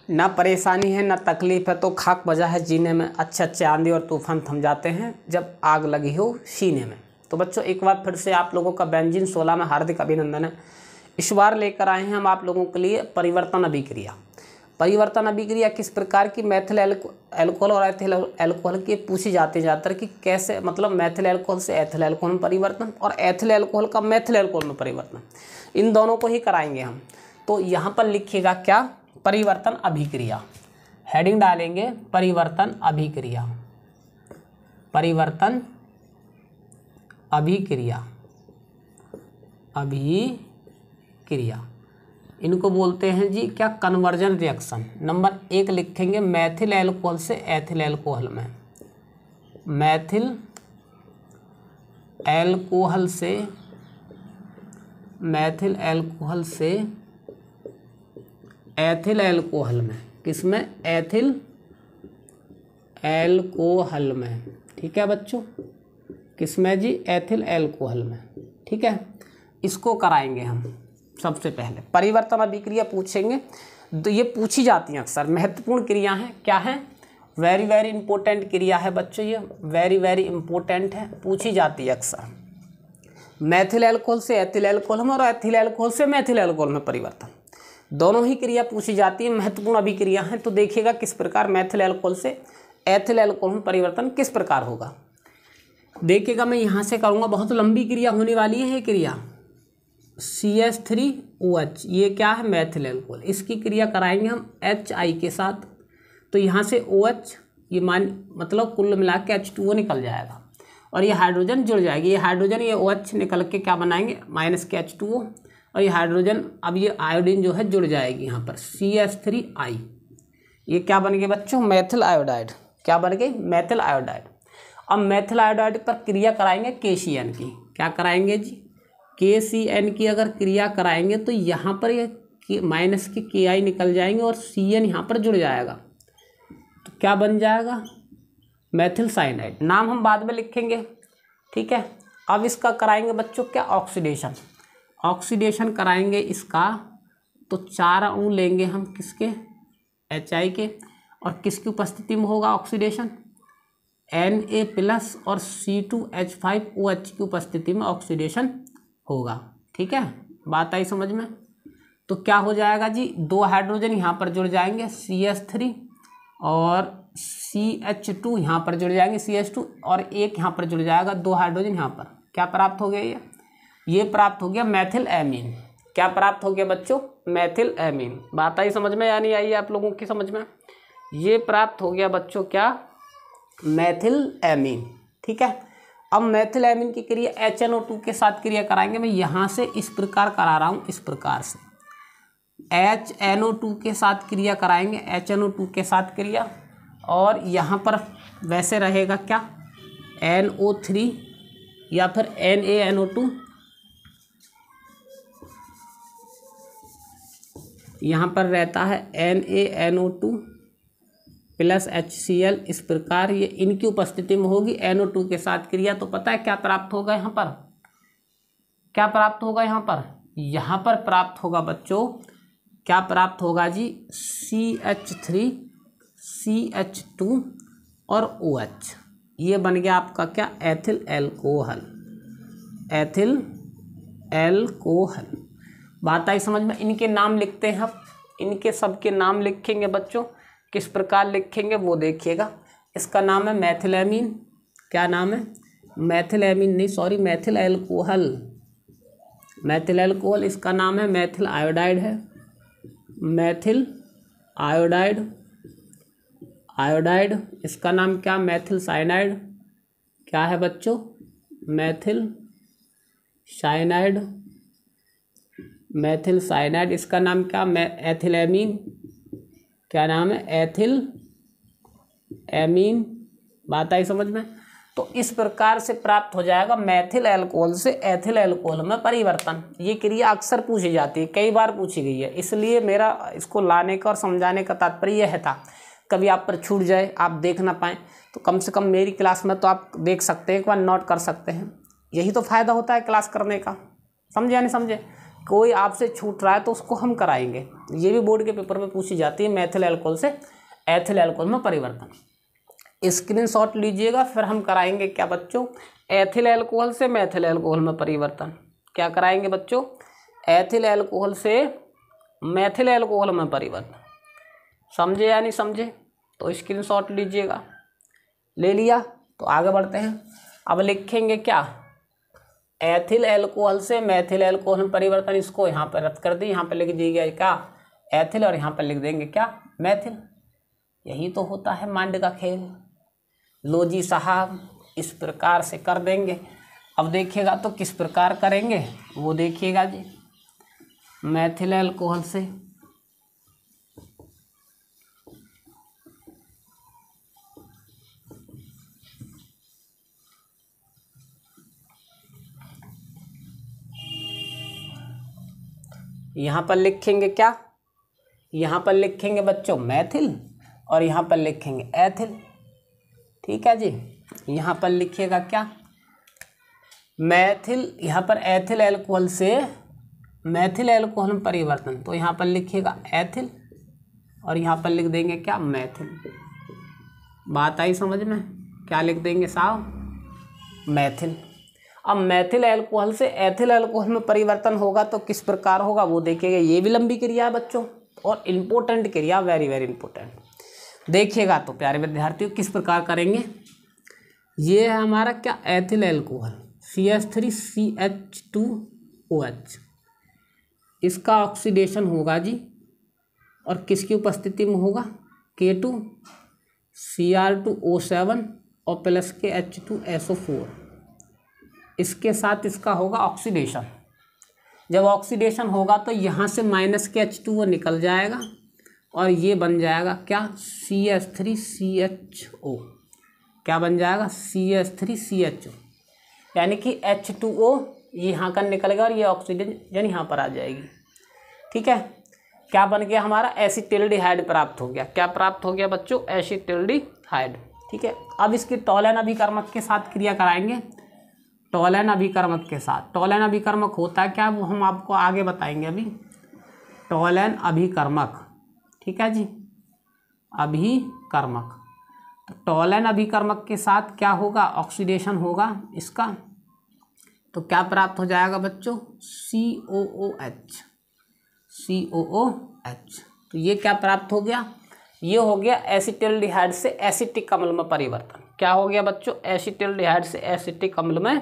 ना परेशानी है ना तकलीफ़ है तो खाक बजा है जीने में, अच्छे अच्छे आंधी और तूफान थम जाते हैं जब आग लगी हो सीने में। तो बच्चों एक बार फिर से आप लोगों का बेंजीन 16 में हार्दिक अभिनंदन है। इस बार लेकर आए हैं हम आप लोगों के लिए परिवर्तन अभिक्रिया। परिवर्तन अभिक्रिया किस प्रकार की, मैथिल एल्कोहल और एथिल एल्कोहल की पूछी जाती है ज़्यादातर कि कैसे, मतलब मैथिल एल्कोहल से एथिल एल्कोहल में परिवर्तन और एथिल एल्कोहल का मैथिल एल्कोहल में परिवर्तन, इन दोनों को ही कराएंगे हम। तो यहाँ पर लिखिएगा क्या, परिवर्तन अभिक्रिया, हेडिंग डालेंगे परिवर्तन अभिक्रिया, परिवर्तन अभिक्रिया, अभिक्रिया इनको बोलते हैं जी क्या, कन्वर्जन रिएक्शन। नंबर 1 लिखेंगे मैथिल एल्कोहल से एथिल एल्कोहल में, मैथिल एल्कोहल से, मैथिल एल्कोहल से एथिल एल्कोहल में, किसमें, एथिल एल्कोहल में, ठीक है बच्चों, किसमें जी, एथिल एल्कोहल में, ठीक है। इसको कराएंगे हम सबसे पहले। परिवर्तन अभिक्रिया पूछेंगे तो ये पूछी जाती हैं अक्सर, महत्वपूर्ण क्रिया है, क्या है, वेरी वेरी इंपॉर्टेंट क्रिया है बच्चों, ये वेरी वेरी इंपॉर्टेंट है, पूछी जाती है अक्सर। मैथिल एल्कोहल से एथिल एल्कोहल में और एथिल एल्कोहल से मैथिल एल्कोहल में परिवर्तन, दोनों ही क्रिया पूछी जाती है, महत्वपूर्ण अभिक्रिया है। तो देखिएगा किस प्रकार मैथिल एल्कोहल से एथिल एल्कोहल में परिवर्तन किस प्रकार होगा। देखिएगा मैं यहाँ से करूँगा, बहुत लंबी क्रिया होने वाली है ये क्रिया। CH3OH ये क्या है, मैथिल एल्कोहल, इसकी क्रिया कराएंगे हम HI के साथ। तो यहाँ से OH ये मतलब कुल मिला के H2O निकल जाएगा और ये हाइड्रोजन जुड़ जाएगी, ये हाइड्रोजन ये OH निकल के क्या बनाएंगे, माइनस के H2O, और ये हाइड्रोजन अब ये आयोडीन जो है जुड़ जाएगी यहाँ पर CH3I, ये क्या बन गए बच्चों, मैथिल आयोडाइड, क्या बन गई, मैथिल आयोडाइड। अब मैथिल आयोडाइड पर क्रिया कराएंगे KCN की, क्या कराएंगे जी, KCN की अगर क्रिया कराएंगे तो यहाँ पर ये माइनस के KI निकल जाएंगे और CN यहाँ पर जुड़ जाएगा, तो क्या बन जाएगा, मैथिल साइनाइड। नाम हम बाद में लिखेंगे, ठीक है। अब इसका कराएंगे बच्चों क्या, ऑक्सीडेशन, ऑक्सीडेशन कराएंगे इसका। तो 4 अणु लेंगे हम किसके, HI के, और किसकी उपस्थिति में होगा ऑक्सीडेशन, Na+ और C2H5OH की उपस्थिति में ऑक्सीडेशन होगा, ठीक है, बात आई समझ में। तो क्या हो जाएगा जी, 2 हाइड्रोजन यहाँ पर जुड़ जाएंगे CH3 और CH2 यहाँ पर जुड़ जाएंगे CH2 और एक यहाँ पर जुड़ जाएगा 2 हाइड्रोजन यहाँ पर, क्या प्राप्त हो गया, ये प्राप्त हो गया मैथिल एमीन। क्या प्राप्त हो गया बच्चों, मैथिल एमीन। बात आई समझ में या नहीं आई आप लोगों की समझ में, ये प्राप्त हो गया बच्चों क्या, मैथिल एमीन, ठीक है। अब मैथिल एमीन की क्रिया HNO2 के साथ क्रिया कराएंगे। मैं यहाँ से इस प्रकार करा रहा हूँ, इस प्रकार से HNO2 के साथ क्रिया कराएंगे, HNO2 के साथ क्रिया, और यहाँ पर वैसे रहेगा क्या, NO3 या फिर NaNO2, यहाँ पर रहता है NaNO2 प्लस HCl, इस प्रकार ये इनकी उपस्थिति में होगी NO2 के साथ क्रिया। तो पता है क्या प्राप्त होगा यहाँ पर, क्या प्राप्त होगा यहाँ पर, यहाँ पर प्राप्त होगा बच्चों, क्या प्राप्त होगा जी, CH3 CH2 और OH, ये बन गया आपका क्या, एथिल एल्कोहल, एथिल एल्कोहल। बात आई समझ में। इनके नाम लिखते हैं हम, इनके सबके नाम लिखेंगे बच्चों, किस प्रकार लिखेंगे वो देखिएगा। इसका नाम है मैथिलेमीन, क्या नाम है, मैथिलेमीन नहीं sorry, Maithil alcohol, Maithil alcohol. इसका नाम है मैथिल आयोडाइड है, मैथिल आयोडाइड, आयोडाइड। इसका नाम क्या, मैथिल साइनाइड, क्या है बच्चों, मैथिल साइनाइड, मैथिल साइनाइड। इसका नाम क्या, एथिलेमीन, क्या नाम है, एथिल एमीन। बात आई समझ में। तो इस प्रकार से प्राप्त हो जाएगा मैथिल एल्कोहल से एथिल एल्कोहल में परिवर्तन। ये क्रिया अक्सर पूछी जाती है, कई बार पूछी गई है, इसलिए मेरा इसको लाने का और समझाने का तात्पर्य यह था, कभी आप पर छूट जाए, आप देख ना पाएँ तो कम से कम मेरी क्लास में तो आप देख सकते हैं, एक बार नोट कर सकते हैं। यही तो फ़ायदा होता है क्लास करने का, समझे या नहीं समझे। कोई आपसे छूट रहा है तो उसको हम कराएंगे। ये भी बोर्ड के पेपर में पूछी जाती है, मेथिल अल्कोहल से एथिल अल्कोहल में परिवर्तन। स्क्रीनशॉट लीजिएगा, फिर हम कराएंगे क्या बच्चों, एथिल अल्कोहल से मेथिल अल्कोहल में परिवर्तन। क्या कराएंगे बच्चों, एथिल अल्कोहल से मेथिल अल्कोहल में परिवर्तन। समझे या नहीं समझे, तो स्क्रीनशॉट लीजिएगा। ले लिया तो आगे बढ़ते हैं। अब लिखेंगे क्या, एथिल अल्कोहल से मेथिल अल्कोहल में परिवर्तन। इसको यहाँ पर रद्द कर दी, यहाँ पर लिख दीजिएगा क्या एथिल और यहाँ पर लिख देंगे क्या मेथिल। यही तो होता है मांड का खेल। लो जी साहब, इस प्रकार से कर देंगे। अब देखिएगा तो किस प्रकार करेंगे वो देखिएगा जी। मेथिल अल्कोहल से यहाँ पर लिखेंगे क्या, यहाँ पर लिखेंगे बच्चों मेथिल और यहाँ पर लिखेंगे एथिल। ठीक है जी, यहाँ पर लिखिएगा क्या मेथिल, यहाँ पर एथिल अल्कोहल से मेथिल अल्कोहल में परिवर्तन, तो यहाँ पर लिखिएगा एथिल और यहाँ पर लिख देंगे क्या मेथिल। बात आई समझ में, क्या लिख देंगे साहब मेथिल। अब मेथिल अल्कोहल से एथिल अल्कोहल में परिवर्तन होगा तो किस प्रकार होगा वो देखिएगा। ये भी लंबी क्रिया है बच्चों और इम्पोर्टेंट क्रिया, वेरी वेरी इंपॉर्टेंट। देखिएगा तो प्यारे विद्यार्थियों किस प्रकार करेंगे। ये है हमारा क्या एथिल अल्कोहल CH3CH2OH, इसका ऑक्सीडेशन होगा जी और किसकी उपस्थिति में होगा K2Cr2O7 और प्लस के H2SO4, इसके साथ इसका होगा ऑक्सीडेशन। जब ऑक्सीडेशन होगा तो यहाँ से माइनस के H2O निकल जाएगा और ये बन जाएगा क्या CH3CHO। क्या बन जाएगा CH3CHO, यानी कि H2O यहाँ का निकलेगा और ये ऑक्सीजन यहाँ पर आ जाएगी। ठीक है, क्या बन गया हमारा एसिटिल्डिहाइड प्राप्त हो गया। क्या प्राप्त हो गया बच्चों, एसिटिल्डिहाइड। ठीक है, अब इसकी टॉलन अभिकर्मक के साथ क्रिया कराएंगे। टॉलन अभिकर्मक के साथ, टॉलन अभिकर्मक होता है क्या वो हम आपको आगे बताएंगे अभी। टॉलन अभिकर्मक, ठीक है जी, अभिकर्मक। तो टॉलन अभिकर्मक के साथ क्या होगा, ऑक्सीडेशन होगा इसका, तो क्या प्राप्त हो जाएगा बच्चों COOH। तो ये क्या प्राप्त हो गया, ये हो गया एसिटिल्डिहाइड से एसिटिक अम्ल में परिवर्तन। क्या हो गया बच्चों, एसिटिल्डिहाइड से एसिटिक अम्ल में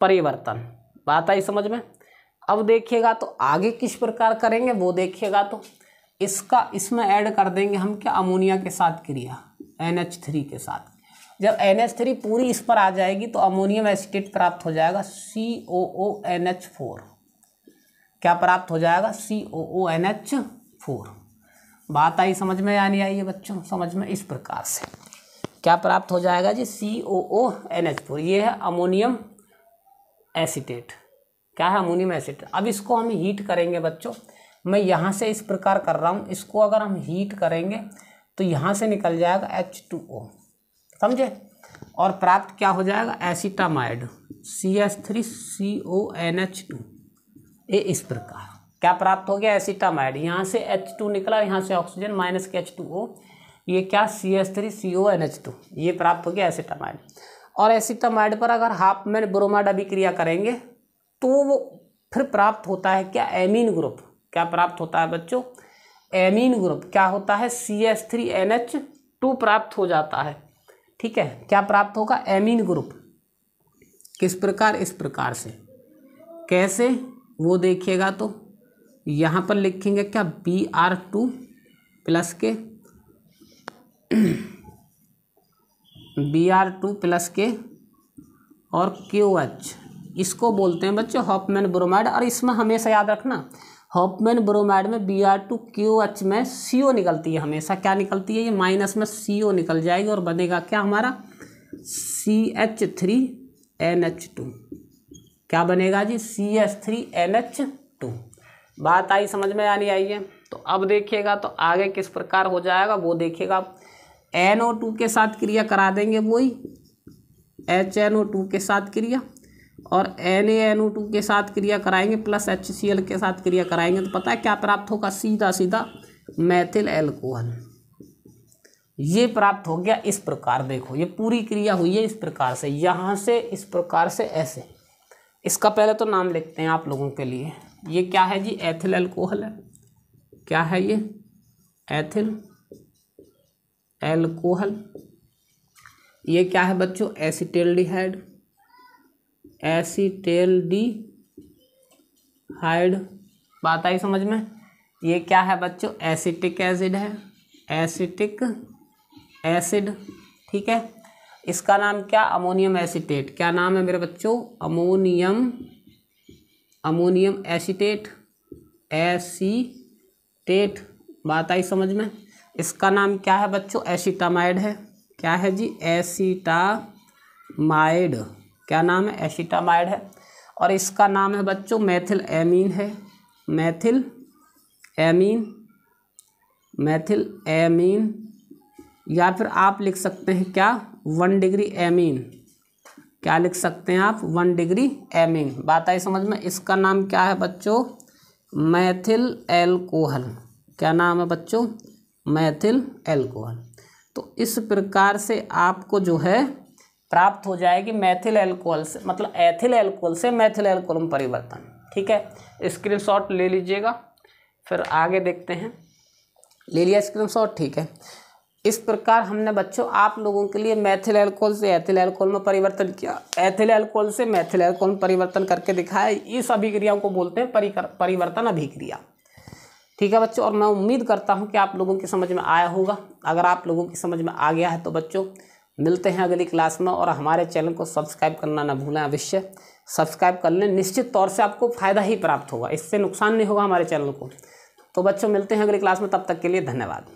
परिवर्तन। बात आई समझ में। अब देखिएगा तो आगे किस प्रकार करेंगे वो देखिएगा तो इसका इसमें ऐड कर देंगे हम क्या, अमोनिया के साथ क्रिया NH3 के साथ। जब NH3 पूरी इस पर आ जाएगी तो अमोनियम एसिटेट प्राप्त हो जाएगा COONH4। क्या प्राप्त हो जाएगा COONH4। बात आई समझ में या नहीं आई है बच्चों, समझ में। इस प्रकार से क्या प्राप्त हो जाएगा जी COONH4, ये है अमोनियम एसिटेट। क्या है, अमोनियम एसिटेट। अब इसको हम हीट करेंगे बच्चों, मैं यहाँ से इस प्रकार कर रहा हूँ, इसको अगर हम हीट करेंगे तो यहाँ से निकल जाएगा H2O, समझे, और प्राप्त क्या हो जाएगा एसिटामाइड CH3CONH2। ये इस प्रकार क्या प्राप्त हो गया एसिटामाइड। यहाँ से H2 निकला, यहाँ से ऑक्सीजन माइनस के H2O, ये क्या CH3CONH2, ये प्राप्त हो गया एसिटामाइड। और एसिटामाइड पर अगर हाफ में ब्रोमाइड अभिक्रिया करेंगे तो वो फिर प्राप्त होता है क्या, एमीन ग्रुप। क्या प्राप्त होता है बच्चों, एमीन ग्रुप। क्या होता है CH3NH2 प्राप्त हो जाता है। ठीक है, क्या प्राप्त होगा, एमीन ग्रुप। किस प्रकार, इस प्रकार से। कैसे वो देखिएगा तो यहाँ पर लिखेंगे क्या Br2 प्लस के Br2 प्लस के और KOH, इसको बोलते हैं बच्चों हॉफमैन ब्रोमाइड। और इसमें हमेशा याद रखना, हॉफमैन ब्रोमाइड में Br2 KOH में CO निकलती है हमेशा। क्या निकलती है, ये माइनस में CO निकल जाएगी और बनेगा क्या हमारा CH3NH2। क्या बनेगा जी, CH3NH2। बात आई समझ में या नहीं आई है। तो अब देखिएगा तो आगे किस प्रकार हो जाएगा वो देखिएगा। NO2 के साथ क्रिया करा देंगे, वही HNO2 के साथ क्रिया। और NaNO2 के साथ क्रिया कराएंगे प्लस HCl के साथ क्रिया कराएंगे तो पता है क्या प्राप्त होगा, सीधा सीधा मैथिल एल्कोहल ये प्राप्त हो गया। इस प्रकार देखो ये पूरी क्रिया हुई है इस प्रकार से, यहाँ से इस प्रकार से ऐसे। इसका पहले तो नाम लिखते हैं आप लोगों के लिए, ये क्या है जी, एथिल एल्कोहल है। क्या है ये, एथिल एल्कोहल। ये क्या है बच्चों, एसिटेल्डिहाइड, एसिटेल्डिहाइड, बात आई समझ में। ये क्या है बच्चों, एसिटिक एसिड है, एसिटिक एसिड, ठीक है। इसका नाम क्या, अमोनियम एसीटेट। क्या नाम है मेरे बच्चों, अमोनियम एसीटेट, एसीटेट, बात आई समझ में। इसका नाम क्या है बच्चों, एसिटामाइड है। क्या है जी, एसिटामाइड। क्या नाम है, एसिटामाइड है। और इसका नाम है बच्चों मैथिल एमीन है, मैथिल एमीन, मैथिल एमीन। या फिर आप लिख सकते हैं क्या, 1 डिग्री एमीन। क्या लिख सकते हैं आप, 1 डिग्री एमीन, बात आई समझ में। इसका नाम क्या है बच्चों, मैथिल एल्कोहल। क्या नाम है बच्चों, मैथिल एल्कोहल। तो इस प्रकार से आपको जो है प्राप्त हो जाएगी मैथिल एल्कोहल से, मतलब एथिल एल्कोहल से मैथिल एल्कोहल में परिवर्तन, ठीक है। स्क्रीनशॉट ले लीजिएगा, फिर आगे देखते हैं। ले लिया स्क्रीनशॉट, ठीक है। इस प्रकार हमने बच्चों आप लोगों के लिए मैथिल एल्कोहल से एथिल एल्कोहल में परिवर्तन किया, एथिल एल्कोहल से मैथिल एल्कोहल में परिवर्तन करके दिखाया। इस अभिक्रियाओं को बोलते हैं परिवर्तन अभिक्रिया, ठीक है बच्चों। और मैं उम्मीद करता हूं कि आप लोगों की समझ में आया होगा। अगर आप लोगों की समझ में आ गया है तो बच्चों मिलते हैं अगली क्लास में। और हमारे चैनल को सब्सक्राइब करना ना भूलें, अवश्य सब्सक्राइब कर लें, निश्चित तौर से आपको फ़ायदा ही प्राप्त होगा, इससे नुकसान नहीं होगा हमारे चैनल को। तो बच्चों मिलते हैं अगली क्लास में, तब तक के लिए धन्यवाद।